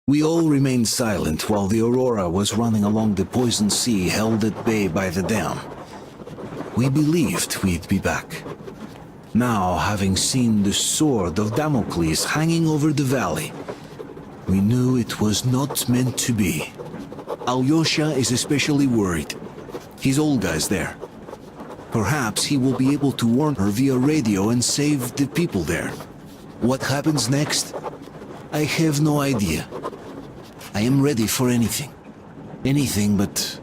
We all remained silent while the Aurora was running along the poison sea held at bay by the dam. We believed we'd be back. Now, having seen the sword of Damocles hanging over the valley, we knew it was not meant to be. Alyosha is especially worried. His Olga's there. Perhaps he will be able to warn her via radio and save the people there. What happens next? I have no idea. I am ready for anything. Anything but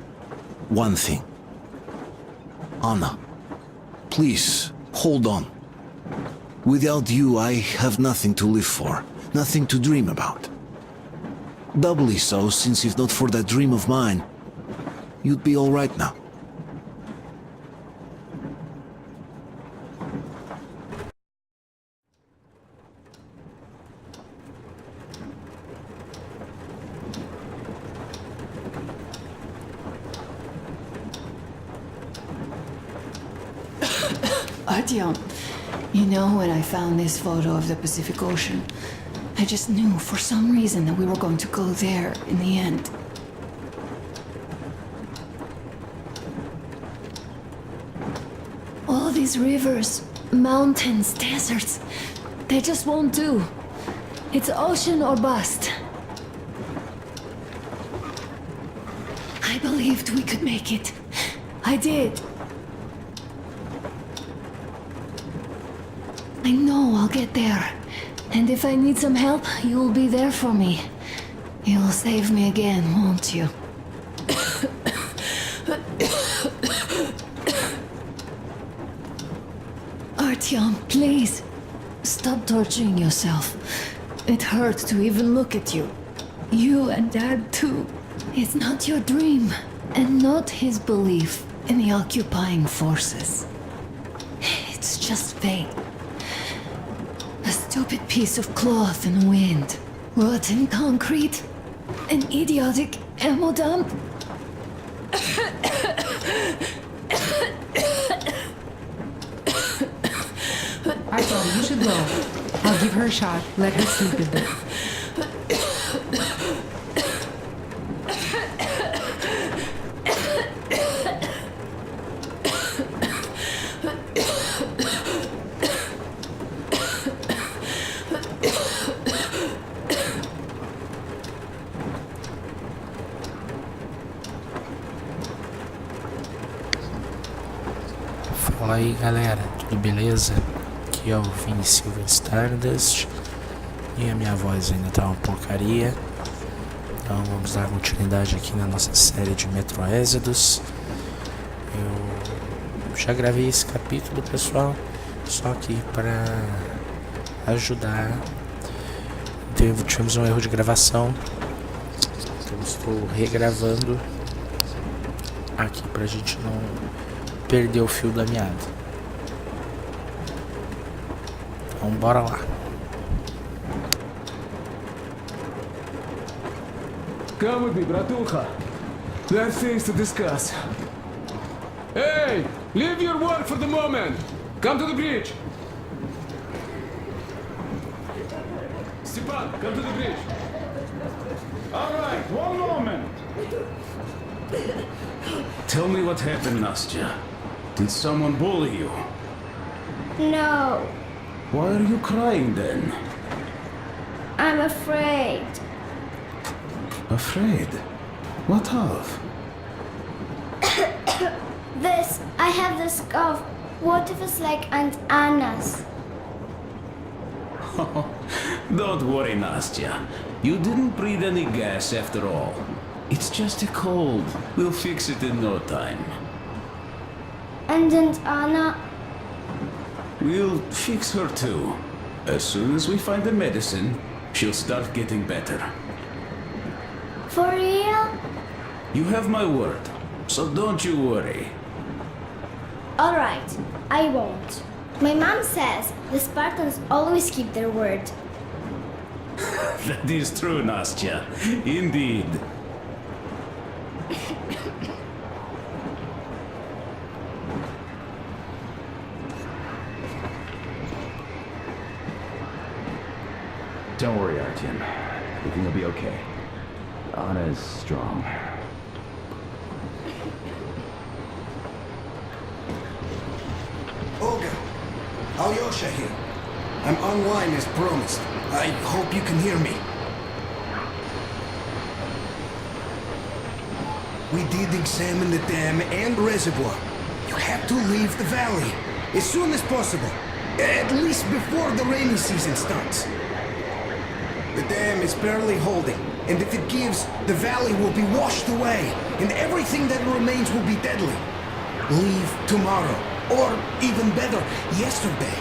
one thing. Anna, please, hold on. Without you, I have nothing to live for, nothing to dream about. Doubly so, since if not for that dream of mine, you'd be all right now. Artyom, you know, when I found this photo of the Pacific Ocean, I just knew for some reason that we were going to go there in the end. All these rivers, mountains, deserts, they just won't do. It's ocean or bust. I believed we could make it. I did. I know I'll get there. And if I need some help, you'll be there for me. You'll save me again, won't you? Artyom, please. Stop torturing yourself. It hurts to even look at you. You and Dad too. It's not your dream, and not his belief in the occupying forces. It's just fate. A stupid piece of cloth in the wind. Rotten concrete. An idiotic ammo dump. I thought you should go. I'll give her a shot. Let her sleep a bit. Fala aí galera, tudo beleza? Aqui é o Vini Silva Stardust e a minha voz ainda tá uma porcaria. Então vamos dar continuidade aqui na nossa série de Metroéxidos. Eu já gravei esse capítulo, pessoal, só que para ajudar, tivemos um erro de gravação, então estou regravando aqui pra gente não perder o fio da meada. Então bora lá. Come with me, Bratucha. There are things to discuss. Hey! Leave your work for the moment! Come to the bridge! Stepan, come to the bridge! Alright, one moment. Tell me what happened, Nastya. Did someone bully you? No, Why are you crying then? I'm afraid. Afraid? What of? I have this cough. What if it's like Aunt Anna's? Don't worry, Nastya. You didn't breathe any gas after all. It's just a cold. We'll fix it in no time. And Aunt Anna? We'll fix her too. As soon as we find the medicine, she'll start getting better. For real? You have my word, so don't you worry. Alright, I won't. My mom says the Spartans always keep their word. That is true, Nastya. Indeed. Don't worry, Artyom. Everything will be okay. Anna is strong. Olga, Alyosha here. I'm online as promised. I hope you can hear me. We did examine the dam and reservoir. You have to leave the valley as soon as possible. At least before the rainy season starts. The dam is barely holding, and if it gives, the valley will be washed away, and everything that remains will be deadly. Leave tomorrow, or even better, yesterday.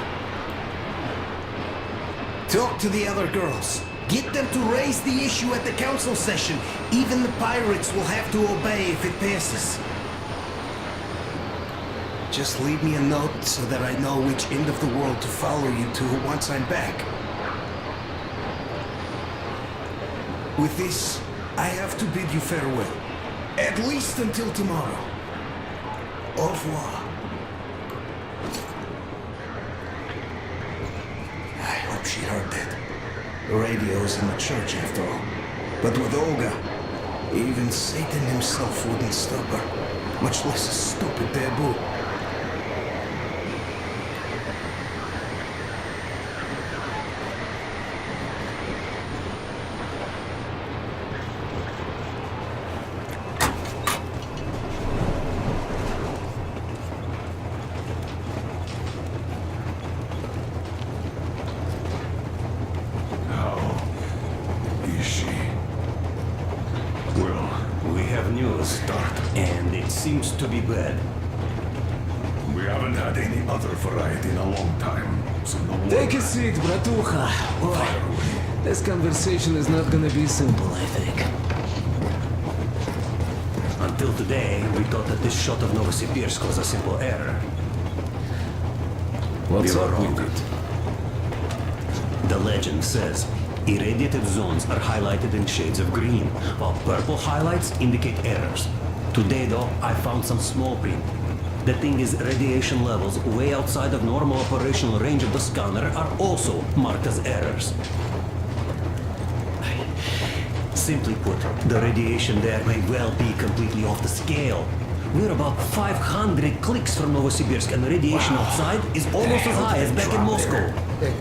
Talk to the other girls. Get them to raise the issue at the council session. Even the pirates will have to obey if it passes. Just leave me a note so that I know which end of the world to follow you to once I'm back. With this, I have to bid you farewell. At least until tomorrow. Au revoir. I hope she heard that. The radio's in the church after all. But with Olga, even Satan himself wouldn't stop her. Much less a stupid taboo. And it seems to be bad. We haven't had any other variety in a long time, so no wonder. Take a seat, bratucha. Boy, this conversation is not gonna be simple, I think. Until today, we thought that this shot of Novosibirsk was a simple error. What's We were up wrong. with it? The legend says irradiated zones are highlighted in shades of green, while purple highlights indicate errors. Today, though, I found some small print. The thing is, radiation levels way outside of normal operational range of the scanner are also marked as errors. Simply put, the radiation there may well be completely off the scale. We're about 500 clicks from Novosibirsk, and the radiation outside is almost as high as back in Moscow.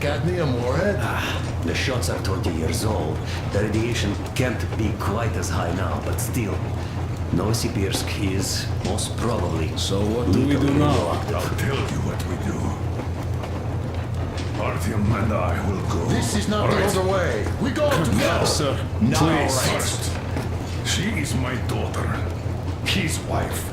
Cadmium warhead? The shots are 20 years old. The radiation can't be quite as high now, but still. Novosibirsk is most probably... So what do we do now? I'll tell you what we do. Artyom and I will go. This is not the other way. We go together. Sir, Now, please. first. She is my daughter. His wife.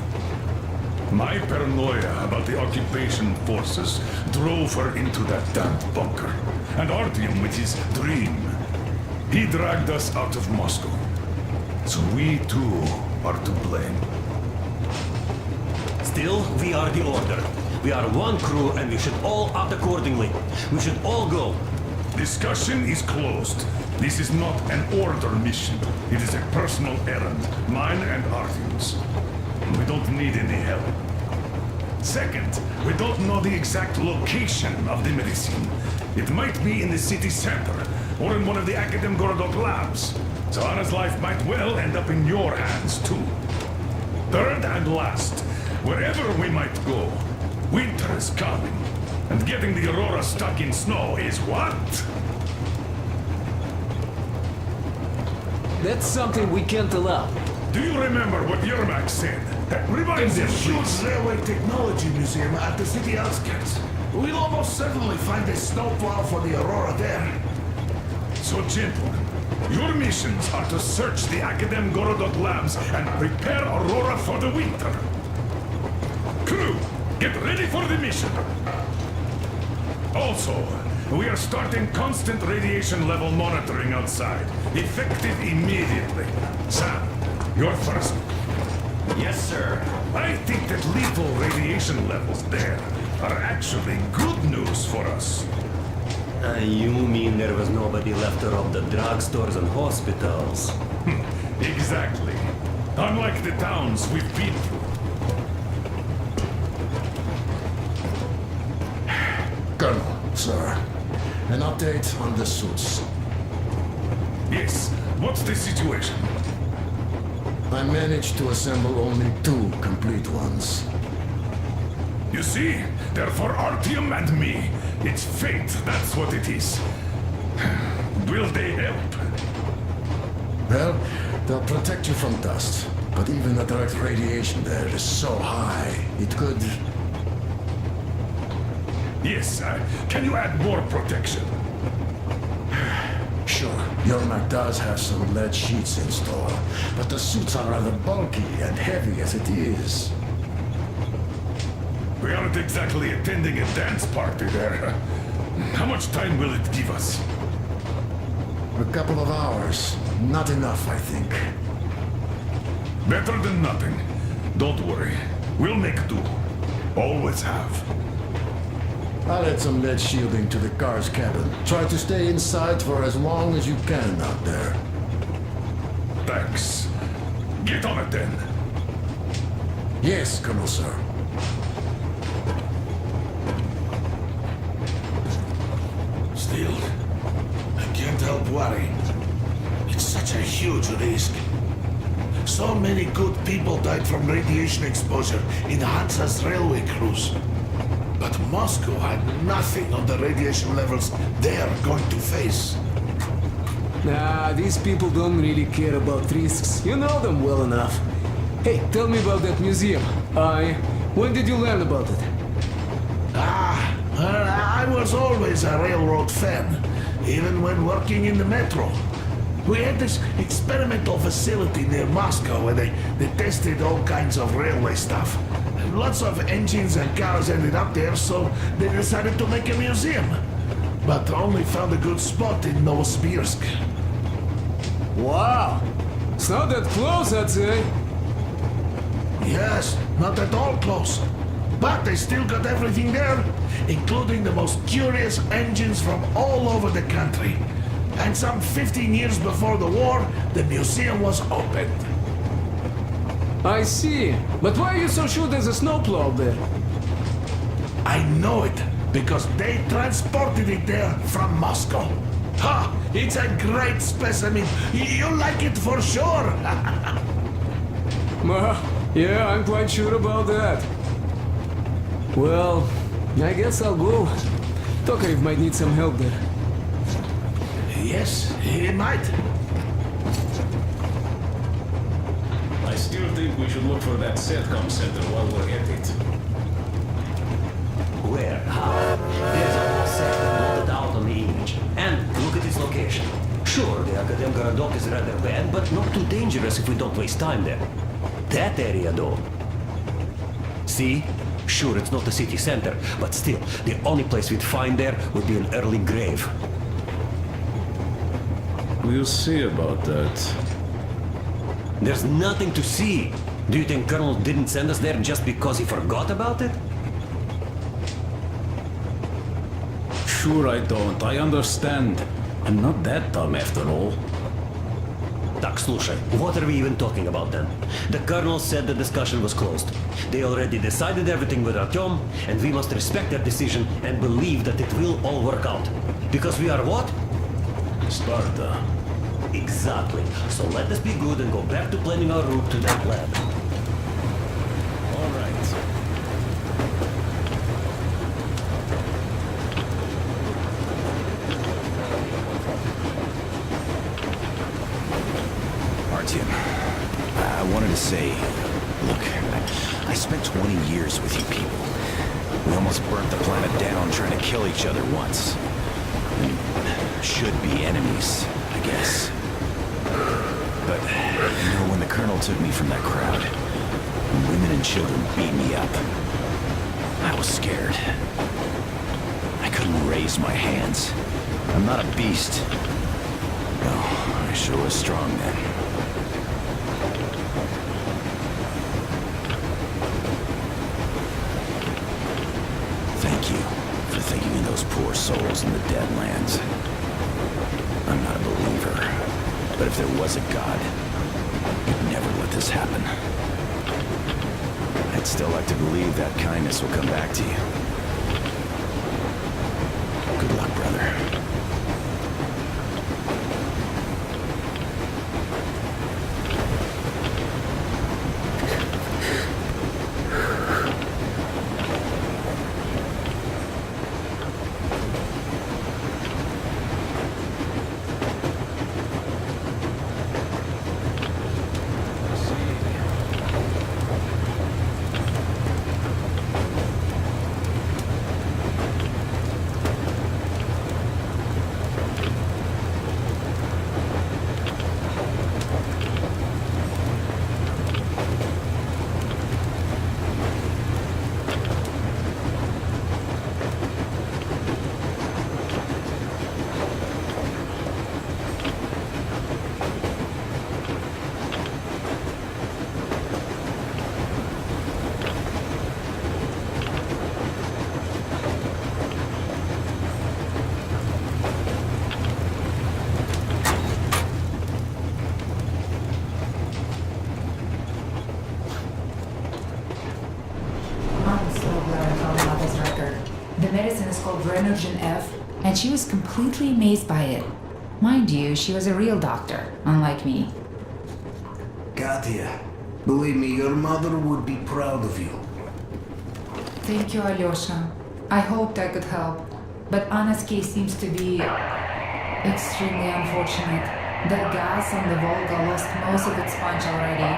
My paranoia about the occupation forces drove her into that damned bunker. And Artyom with his dream. He dragged us out of Moscow. So we too are to blame. Still, we are the Order. We are one crew and we should all act accordingly. We should all go. Discussion is closed. This is not an Order mission. It is a personal errand, mine and Artyom's. We don't need any help. Second, we don't know the exact location of the medicine. It might be in the city center, or in one of the Akadem Gorodok labs. So Anna's life might well end up in your hands, too. Third and last, wherever we might go, winter is coming. And getting the Aurora stuck in snow is what? That's something we can't allow. Do you remember what Yermak said? Remind There's a them, huge please. railway technology museum at the city outskirts. We'll almost certainly find a snowplow for the Aurora there. So, gentlemen, your missions are to search the Akadem Gorodok labs and prepare Aurora for the winter. Crew, get ready for the mission. Also, we are starting constant radiation level monitoring outside, effective immediately. Sam, you're first. Yes, sir. I think that lethal radiation levels there are actually good news for us. You mean there was nobody left to rob the drugstores and hospitals? Exactly. Unlike the towns we've been through. Colonel, sir, an update on the suits. Yes, What's the situation? I managed to assemble only 2 complete ones. You see, they're for Artyom and me. It's fate, that's what it is. Will they help? Well, they'll protect you from dust. But even the direct radiation there is so high, it could... Yes, can you add more protection? Sure, your Mac does have some lead sheets installed, but the suits are rather bulky and heavy as it is. We aren't exactly attending a dance party there. How much time will it give us? A couple of hours. Not enough, I think. Better than nothing. Don't worry. We'll make do. Always have. I'll add some lead shielding to the car's cabin. Try to stay inside for as long as you can out there. Thanks. Get on it then. Yes, Colonel Sir. Still, I can't help worrying. It's such a huge risk. So many good people died from radiation exposure in Hansa's railway crews. But Moscow had nothing on the radiation levels they're going to face. Nah, these people don't really care about risks. You know them well enough. Hey, tell me about that museum. When did you learn about it? I was always a railroad fan, even when working in the metro. We had this experimental facility near Moscow where they tested all kinds of railway stuff. And lots of engines and cars ended up there, so they decided to make a museum. But only found a good spot in Novosibirsk. Wow! It's not that close, I'd say. Yes, not at all close. But they still got everything there, including the most curious engines from all over the country. And some 15 years before the war, the museum was opened. I see. But why are you so sure there's a snowplow there? I know it, because they transported it there from Moscow. Ha! It's a great specimen. You'll like it for sure. Yeah, I'm quite sure about that. Well, I guess I'll go. Tokarev might need some help there. Yes, he might. I still think we should look for that SATCOM center while we're at it. Where? How? There's a whole sector blotted out on the image. And look at its location. Sure, the Akadem Garadok is rather bad, but not too dangerous if we don't waste time there. That area, though. See? Sure, it's not the city center, but still, the only place we'd find there would be an early grave. We'll see about that. There's nothing to see. Do you think Colonel didn't send us there just because he forgot about it? Sure I don't. I understand. I'm not that dumb after all. Так, слушай, what are we even talking about then? The Colonel said the discussion was closed. They already decided everything with Artyom, and we must respect their decision and believe that it will all work out. Because we are what? Sparta. Exactly. So let us be good and go back to planning our route to that lab. All right. Artyom, I wanted to say, look, I spent 20 years with you people. We almost burnt the planet down trying to kill each other once. We should be enemies, I guess. But, you know, when the Colonel took me from that crowd, women and children beat me up. I was scared. I couldn't raise my hands. I'm not a beast. No, I sure was strong then. Thank you for thinking of those poor souls in the Deadlands. I'm not a believer, but if there was a God, he'd never let this happen. I'd still like to believe that kindness will come back to you. Good luck, brother. adrenogen F, and she was completely amazed by it. Mind you, she was a real doctor, unlike me. Katya, believe me, your mother would be proud of you. Thank you, Alyosha. I hoped I could help, but Anna's case seems to be extremely unfortunate. The gas on the Volga lost most of its punch already,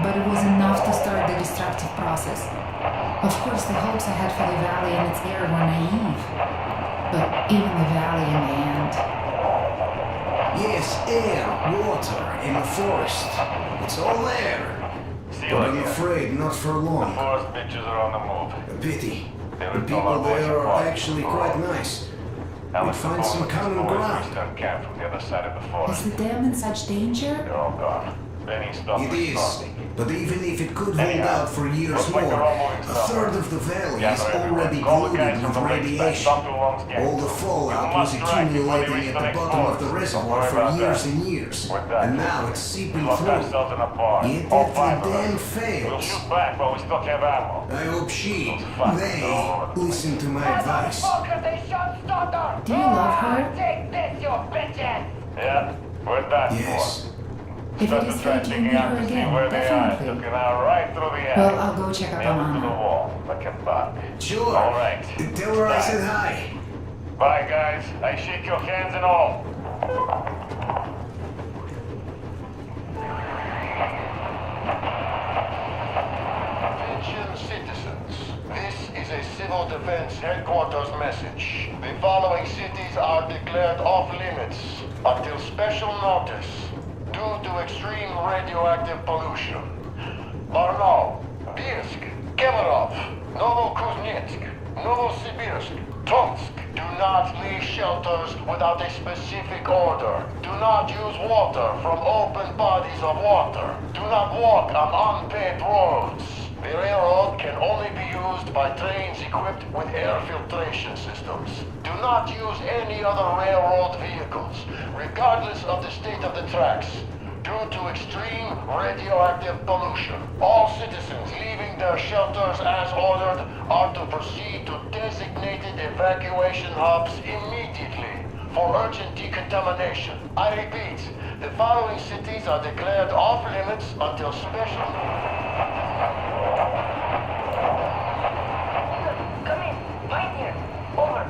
but it was enough to start the destructive process. Of course, the hopes I had for the valley and its air were naive, but even the valley in the end. Yes, air, water, and a forest. It's all there. But I'm afraid not for long. Forest bitches are on the move. A pity. The people there are actually quite nice. We find some common ground. Camp from the other side of the forest. Is the dam in such danger? They're all gone. Benny stopped It is. responding. But even if it could hold out for years more, a third of the valley is already polluted with radiation. All the fallout was accumulating at the bottom of the reservoir for years and years. And now it's seeping through. Yet if the dam We'll fails, shoot back, but we still have ammo. I hope they listen to my advice. Do you love her? Take this, you bitches! Yeah, we're done Yes. If it is fake, you'll meet her again, Looking definitely. out right through the alley. Well, I'll go check up on Nailed to the Anna. wall, looking back. Sure. All right. Tell her I said hi. Bye, guys. I shake your hands and all. Attention citizens. This is a civil defense headquarters message. The following cities are declared off limits until special notice due to extreme radioactive pollution. Barnaul, Birsk, Kemerov, Novokuznetsk, Novosibirsk, Tomsk. Do not leave shelters without a specific order. Do not use water from open bodies of water. Do not walk on unpaved roads. The railroad can only be used by trains equipped with air filtration systems. Do not use any other railroad vehicles, regardless of the state of the tracks, due to extreme radioactive pollution. All citizens leaving their shelters as ordered are to proceed to designated evacuation hubs immediately for urgent decontamination. I repeat, the following cities are declared off limits until special... Come in. Right here. Over.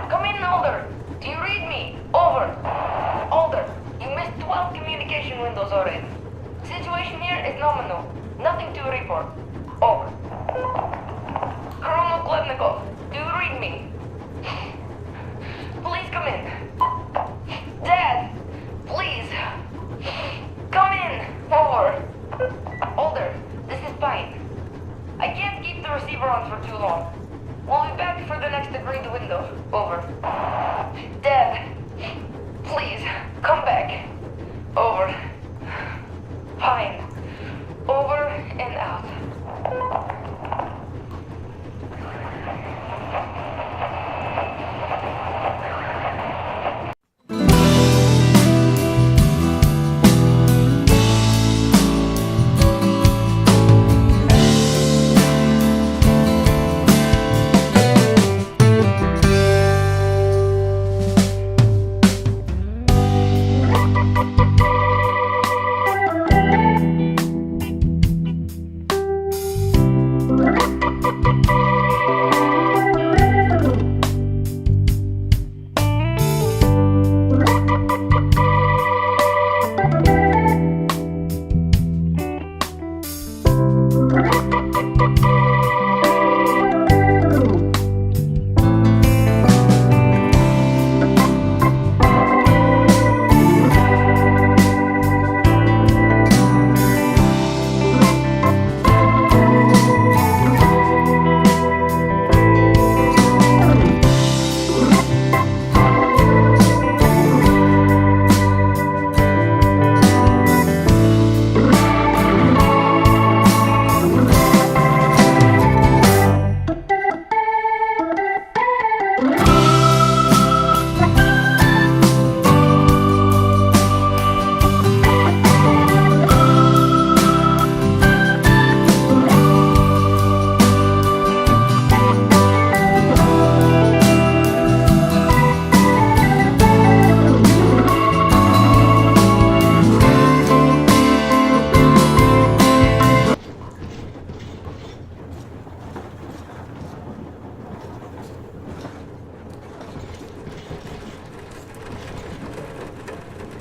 Come in, Alder. Do you read me? Over. Alder, you missed 12 communication windows already. Situation here is nominal. Nothing to report. Over. Colonel Klebnikov, do you read me? Please come in. Dad, please. Come in. Over. Alder, this is Pine. I can't keep the receiver on for too long. We'll be back for the next agreed window. Over. Dad, please, come back. Over. Pine. Over and out.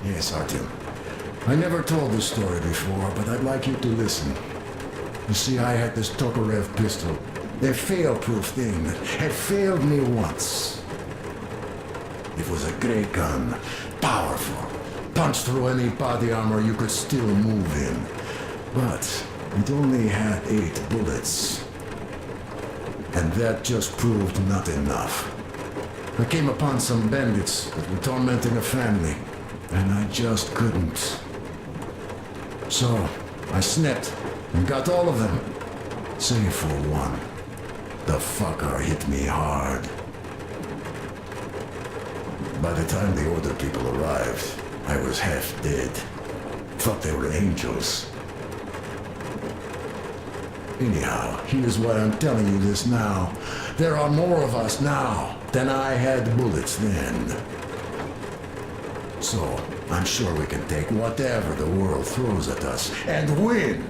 Yes, Artyom. I never told this story before, but I'd like you to listen. You see, I had this Tokarev pistol. A fail-proof thing that had failed me once. It was a great gun. Powerful. Punched through any body armor you could still move in. But it only had 8 bullets. And that just proved not enough. I came upon some bandits that were tormenting a family, and I just couldn't. So, I snapped and got all of them, save for one. The fucker hit me hard. By the time the order people arrived, I was half dead. Thought they were angels. Anyhow, here's why I'm telling you this now. There are more of us now than I had bullets then. So, I'm sure we can take whatever the world throws at us and win!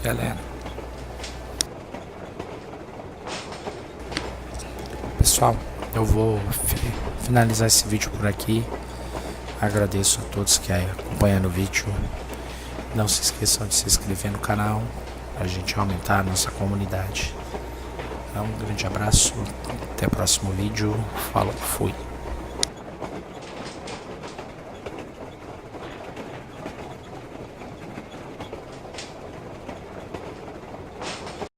galera. Pessoal, eu vou finalizar esse vídeo por aqui. Agradeço a todos que acompanham o vídeo. Não se esqueçam de se inscrever no canal, pra gente aumentar a nossa comunidade. Então, um grande abraço, até o próximo vídeo. Falou, fui.